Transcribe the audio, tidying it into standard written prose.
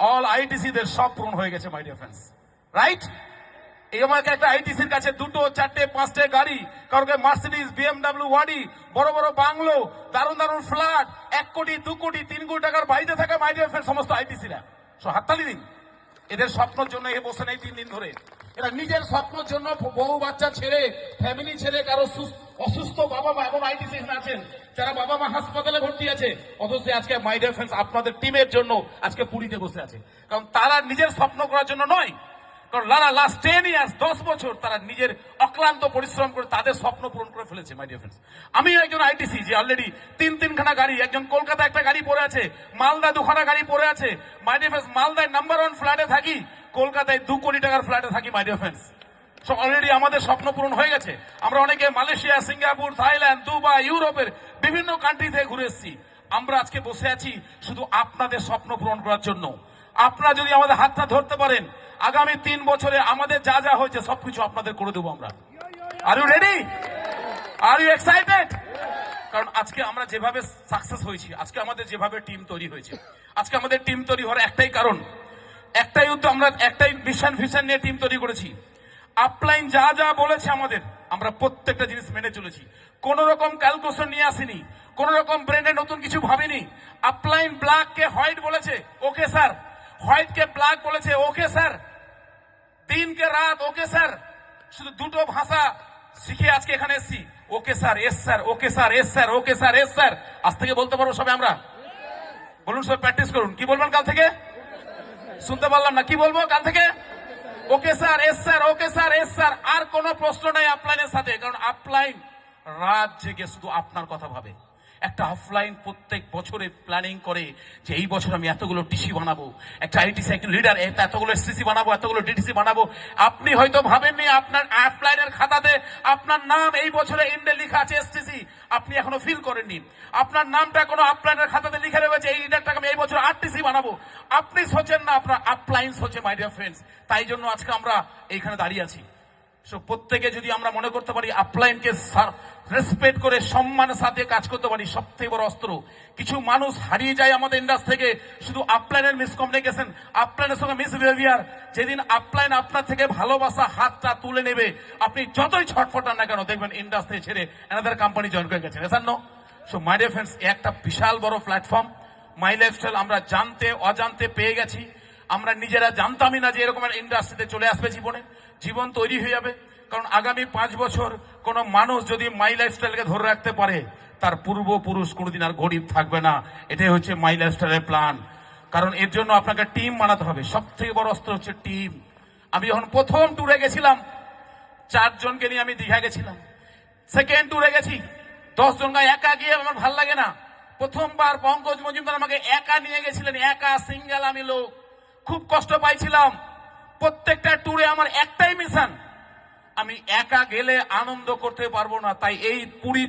All আইটিসিদের সব পূরণ হয়ে গেছে মাই ডিয়ার ফ্রেন্ডস, রাইট? এই আমাকে একটা আইটিসির কাছে 2, 4, 5টে গাড়ি, কারোকে মার্সিডিজ, বিএমডাব্লিউ, ওয়াডি, বড় বড় বাংলো, দারুণ দারুণ ফ্ল্যাট, 1 কোটি 2 কোটি 3 কোটি টাকার বাড়িতে থাকা মাই ডিয়ার ফ্রেন্ড সমস্ত আইটিসিরা। হাততালি দিন। এদের স্বপ্নের জন্য এ বসে নেই 3 দিন ধরে। এরা নিজের স্বপ্নের জন্য বউ বাচ্চা ছেড়ে, ফ্যামিলি ছেড়ে, কারো অসুস্থ বাবা মা এবং আইটিসি এখানে আছেন যারা বাবা মা হাসপাতালে ভর্তি আছে, অথচ আজকে মাই ডিয়ার ফ্রেন্ডস আপনাদের টিমের জন্য আজকে পুরীতে বসে আছে। কারণ তারা নিজের স্বপ্ন করার জন্য নয়, কারণ লাস্ট 10 ইয়ার্স 10 বছর তারা নিজের অক্লান্ত পরিশ্রম করে তাদের স্বপ্ন পূরণ করে ফেলেছে মাই ডিয়ার ফ্রেন্ডস। আমি একজন আইটিসি যে অলরেডি 3খানা গাড়ি, একজন কলকাতা একটা গাড়ি পড়ে আছে, মালদা 2খানা গাড়ি পড়ে আছে মাই ডিয়ার ফ্রেন্ডস। মালদায় নাম্বার 1 ফ্ল্যাটে থাকি, কলকাতায় 2 কোটি টাকার ফ্ল্যাটে থাকি মাই ডিয়ার ফ্রেন্ডস। সো অলরেডি আমাদের স্বপ্ন পূরণ হয়ে গেছে। আমরা অনেকে মালয়েশিয়া, সিঙ্গাপুর, থাইল্যান্ড, দুবাই, ইউরোপের বিভিন্ন কান্ট্রি থেকে ঘুরে এসেছি। আমরা আজকে বসে আছি শুধু আপনাদের স্বপ্ন পূরণ করার জন্য। আপনারা যদি আমাদের হাতটা ধরতে পারেন, আগামী 3 বছরে আমাদের যা যা হয়েছে সবকিছু আপনাদের করে দেবো আমরা। Are you ready? Are you excited? কারণ আজকে আমরা যেভাবে সাকসেস হয়েছি, আজকে আমাদের যেভাবে টিম তৈরি হয়েছে, আজকে আমাদের টিম তৈরি হওয়ার একটাই কারণ, একটাই উদ্যোগ, আমরা একটাই মিশন নিয়ে টিম তৈরি করেছি। আপলাইন যা যা বলেছে আমাদের, আমরা প্রত্যেকটা জিনিস মেনে চলেছি। কোন রকম ক্যালকুলেশন নিয়ে আসিনি, কোন রকম ব্র্যান্ডে নতুন কিছু ভাবিনি। আপলাইন ব্ল্যাক কে হোয়াইট বলেছে, ওকে স্যার। হোয়াইট কে ব্ল্যাক বলেছে, ওকে স্যার। দিন কে রাত, ওকে স্যার। শুধু 2টো ভাষা শিখে আজকে এখানে এসেছি। ওকে sir, yes sir, okay sir, yes sir, okay sir, yes sir. আজ থেকে বলতে পারবো সবাই আমরা। বলুন সবাই, প্র্যাকটিস করুন। কি বলবেন কাল থেকে? শুনতে পারলাম না, কি বলবো কাল থেকে? Okay sir, yes sir, okay sir, yes sir. আর কোনো প্রশ্ন নাই আপলাইনের সাথে, কারণ আপলাইন রাত জেগে শুধু আপনার কথা ভাবে। একটা অফলাইন প্রত্যেক বছরে প্ল্যানিং করে যে এই বছর আমি এতগুলো টিসি বানাবো, একটা আইটিসি একটা লিডার এতগুলো এসটিসি বানাবো, এতগুলো ডিটিসি বানাবো। আপনি হয়তো ভাবেননি আপনার অফলাইনের খাতাতে আপনার নাম এই বছরে ইন্ডে লেখা আছে এসটিসি, আপনি এখনো ফিল করেননি। আপনার নামটা কোনো আপলাইনের খাতাতে লিখে রয়েছে এই লিডারটাকে আমি এই বছর আরটিসি বানাবো। আপনি সোচেন না, আপনার আপলাইন সোচে মাই ডিয়ার ফ্রেন্ডস। তাই জন্য আজকে আমরা এইখানে দাঁড়িয়ে আছি। প্রত্যেকে যদি আমরা মনে করতে পারি আপলাইনকে রেসপেক্ট করে সম্মানের সাথে কাজ করতে পারি, সবথেকে বড় অস্ত্র। কিছু মানুষ হারিয়ে যায় আমাদের ইন্ডাস্ট্রি থেকে শুধু আপলাইনের মিসকমিউনিকেশন, আপলাইনের সঙ্গে মিসবিহেভিয়ার। যেদিন আপলাইন আপনার থেকে ভালোবাসা হাতটা তুলে নেবে, আপনি যতই ছটফটান না কেন দেখবেন ইন্ডাস্ট্রি ছেড়ে অ্যানাদার কোম্পানি জয়েন করে গেছেন। এসার নো? সো মাই ডিয়ার ফ্রেন্ডস, একটা বিশাল বড় প্ল্যাটফর্ম মাই লাইফস্টাইল আমরা জানতে অজান্তে পেয়ে গেছি। আমরা নিজেরা জানতামই না যে এরকম একটা ইন্ডাস্ট্রিতে চলে আসবে জীবন তৈরি হয়ে যাবে। কারণ আগামী 5 বছর কোন মানুষ যদি মাই লাইফস্টাইলকে ধরে রাখতে পারে, তার পূর্বপুরুষ কোনোদিন আর গরিব থাকবে না। এটাই হচ্ছে মাই লাইফস্টাইলের প্ল্যান। কারণ এর জন্য আপনাকে টিম বানাতে হবে। সব থেকে বড় অস্ত্র হচ্ছে টিম। আমি যখন প্রথম ট্যুরে গেছিলাম 4 জনকে নিয়ে আমি দীঘা গেছিলাম। সেকেন্ড ট্যুরে গেছি 10 জন। একা গিয়ে আমার ভাল লাগে না। প্রথমবার পঙ্কজ মজুমদার আমাকে একা নিয়ে গেছিলেন, একা সিঙ্গেল আমি লোক, খুব কষ্ট পাইছিলাম। প্রত্যেকটা ট্যুরে আমার একটাই মিশন, আমি একা গেলে আনন্দ করতে পারবো না, তাই এই পুরী